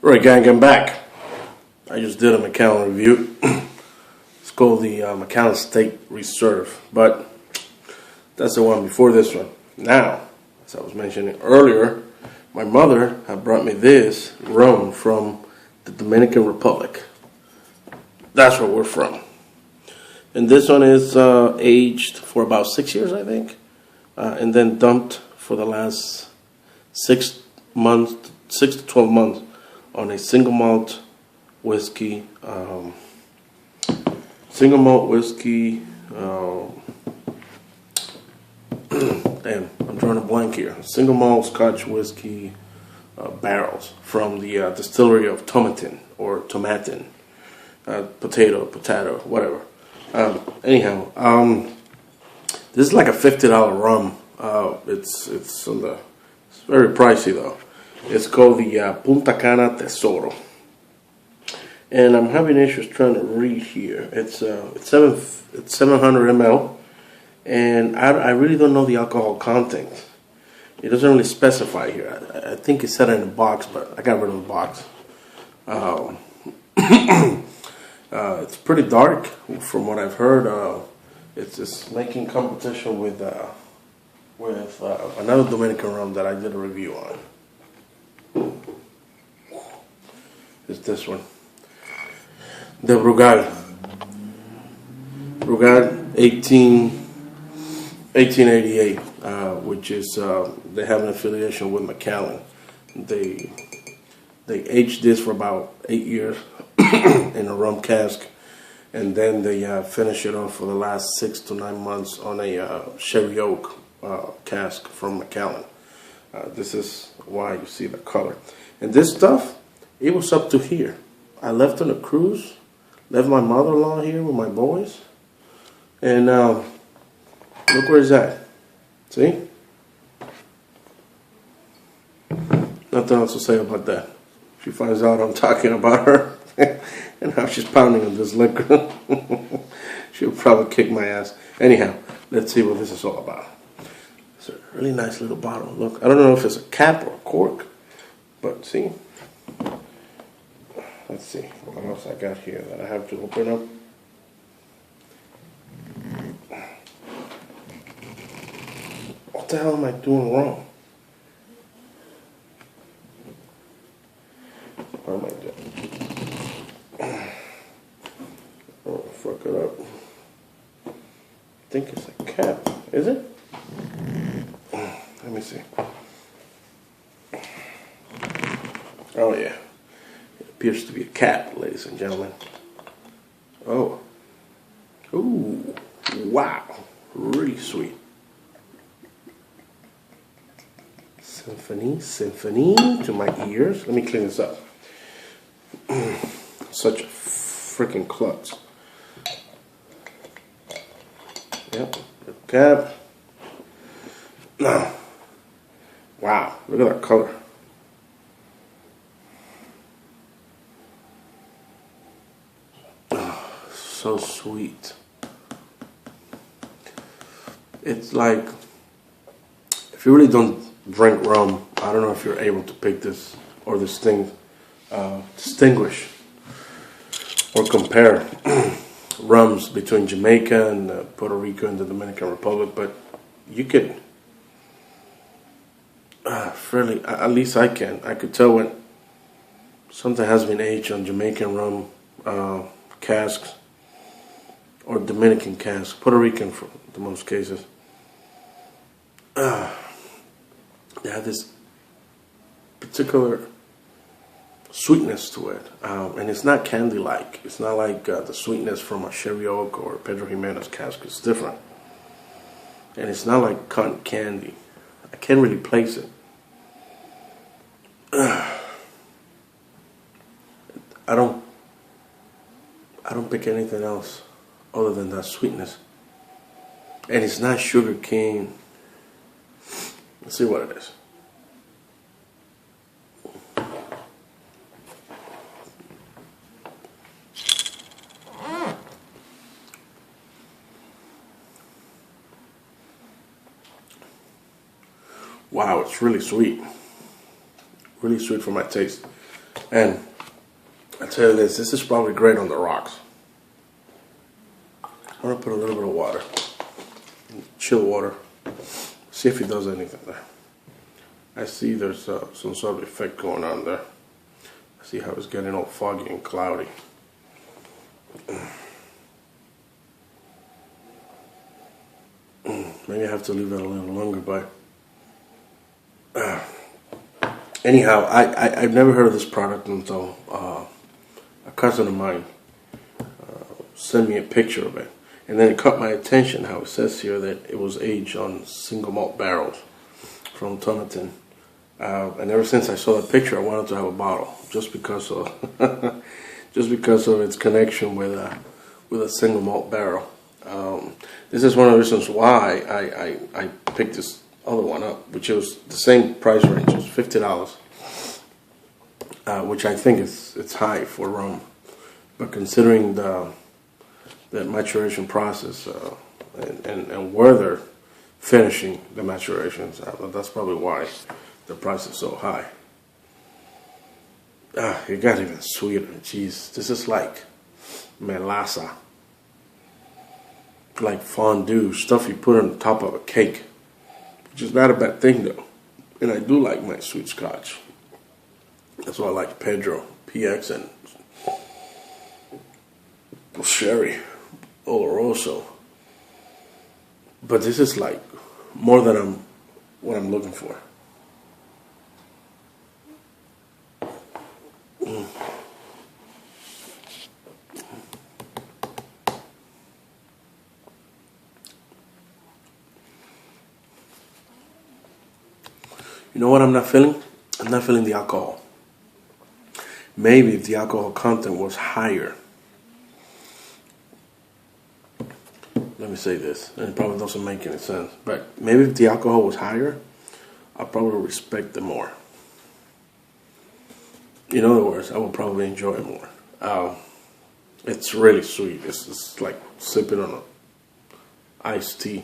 Right, gang, I'm back. I just did a McAllen review. It's called the McAllen State Reserve, but that's the one before this one. Now, as I was mentioning earlier, my mother had brought me this rum from the Dominican Republic. That's where we're from. And this one is aged for about 6 years, I think, and then dumped for the last 6 to 12 months on a single malt whiskey. Damn, I'm drawing a blank here. Single malt Scotch whiskey barrels from the distillery of Tomatin or Tomatin, potato, whatever. Anyhow, this is like a $50 rum. It's very pricey though. It's called the Puntacana Tesoro, and I'm having issues trying to read here. It's 700 ml, and I really don't know the alcohol content. It doesn't really specify here. I think it's set in a box, but I got rid of the box. It's pretty dark from what I've heard. It's making competition with another Dominican rum that I did a review on. It's this one, the Brugal 1888, which is they have an affiliation with McAllen. They aged this for about 8 years in a rum cask, and then they finish it off for the last 6 to 9 months on a sherry oak cask from McAllen. This is why you see the color. And this stuff, it was up to here. I left on a cruise, left my mother-in-law here with my boys, and look where it's at. See? Nothing else to say about that. She finds out I'm talking about her and how she's pounding on this liquor. She'll probably kick my ass. Anyhow, let's see what this is all about. It's a really nice little bottle. Look, I don't know if it's a cap or a cork, but see? Let's see what else I got here that I have to open up. What the hell am I doing wrong? What am I doing? Oh, fuck it up. I think it's a cap. Is it? Let me see. Oh yeah. It appears to be a cap, ladies and gentlemen. Oh. Ooh. Wow. Really sweet. Symphony to my ears. Let me clean this up. Such a freaking klutz. Yep. The cap. Wow. Look at that color. So sweet. It's like, if you really don't drink rum, I don't know if you're able to pick this or distinguish or compare rums between Jamaica and Puerto Rico and the Dominican Republic, but you could fairly, at least I could tell when something has been aged on Jamaican rum casks or Dominican casks, Puerto Rican for the most cases. They have this particular sweetness to it, and it's not candy-like. It's not like the sweetness from a sherry oak or Pedro Jimenez cask. It's different, and it's not like cotton candy. I can't really place it. I don't pick anything else other than that sweetness, and it's not sugar cane. Let's see what it is. Wow, it's really sweet. Really sweet for my taste. And I tell you this is probably great on the rocks. I'm gonna put a little bit of water, chill water, see if it does anything there. I see there's some sort of effect going on there. I see how it's getting all foggy and cloudy. Maybe I have to leave that a little longer, but anyhow, I've never heard of this product until a cousin of mine sent me a picture of it, and then it caught my attention how it says here that it was aged on single malt barrels from Puntacana. And ever since I saw that picture, I wanted to have a bottle just because of its connection with a single malt barrel. This is one of the reasons why I picked this other one up, which was the same price range, it was $50, which I think it's high for rum. But considering the maturation process and where they're finishing the maturations, that's probably why the price is so high. It got even sweeter. Jeez, this is like melasa, like fondue, stuff you put on the top of a cake, which is not a bad thing though. And I do like my sweet scotch. That's why I like Pedro, PX, and Sherry, Oloroso. But this is like more than what I'm looking for. You know what I'm not feeling? I'm not feeling the alcohol. Maybe if the alcohol content was higher. Let me say this, and it probably doesn't make any sense, but maybe if the alcohol was higher, I'd probably respect it more. In other words, I would probably enjoy it more. It's really sweet. It's like sipping on a iced tea,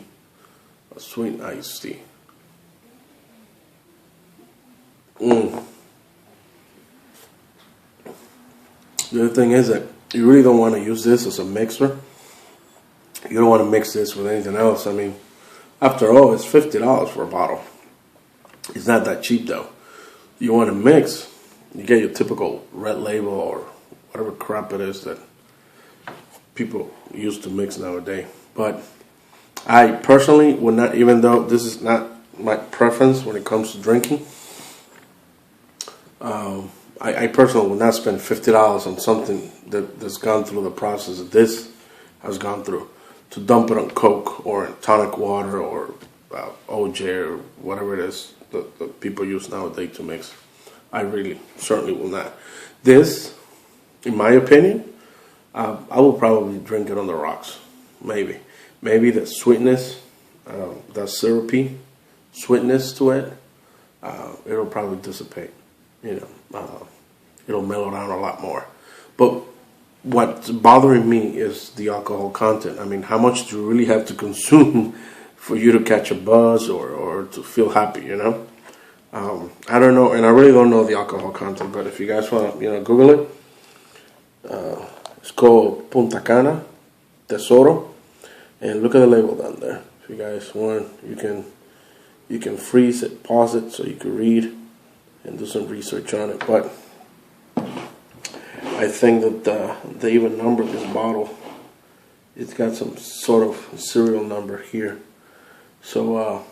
a sweet iced tea. The other thing is that you really don't want to use this as a mixer. You don't want to mix this with anything else. I mean, after all, it's $50 for a bottle. It's not that cheap though. You want to mix, you get your typical Red Label or whatever crap it is that people use to mix nowadays. But I personally would not, even though this is not my preference when it comes to drinking, I personally would not spend $50 on something that's gone through the process that this has gone through, to dump it on Coke or in tonic water or OJ or whatever it is that people use nowadays to mix. I really certainly will not. This, in my opinion, I will probably drink it on the rocks. Maybe the sweetness, the syrupy sweetness to it, it'll probably dissipate. It'll mellow down a lot more. But what's bothering me is the alcohol content. I mean, how much do you really have to consume for you to catch a buzz or to feel happy, I don't know, and I really don't know the alcohol content, but if you guys want to, Google it. It's called Puntacana Tesoro, and look at the label down there. If you guys want, you can freeze it, pause it, so you can read and do some research on it. But I think that they even numbered this bottle. It's got some sort of serial number here. So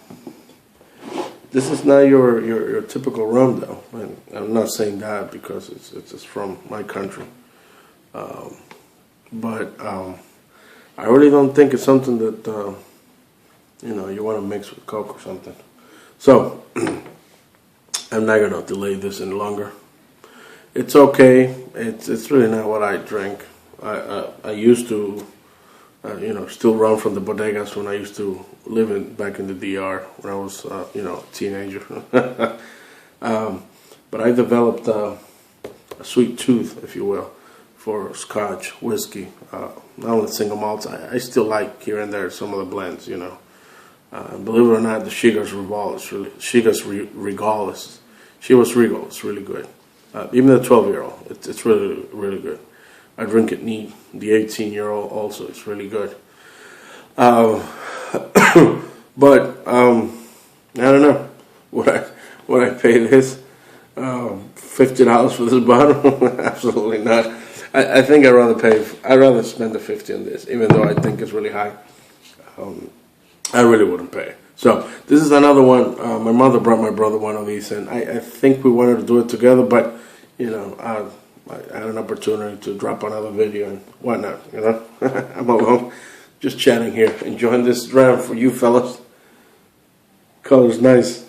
this is not your typical rum, though. And I'm not saying that because it's from my country. But I really don't think it's something that you want to mix with Coke or something. So I'm not gonna delay this any longer. It's okay. It's really not what I drink. I used to, still run from the bodegas when I used to live back in the DR when I was, a teenager. But I developed a sweet tooth, if you will, for Scotch, whiskey, not only single malts. I still like here and there some of the blends, Believe it or not, the Chivas Regal is really good. Even the 12-year-old, it's really, really good. I drink it neat. The 18-year-old also, it's really good. But I don't know. Would I pay this $50 for this bottle? Absolutely not. I think I'd rather spend the $50 on this, even though I think it's really high. I really wouldn't pay. So this is another one. My mother brought my brother one of these, and I think we wanted to do it together, but you know, I had an opportunity to drop another video and whatnot. You know, I'm alone, just chatting here, enjoying this dram for you fellas. Color's nice.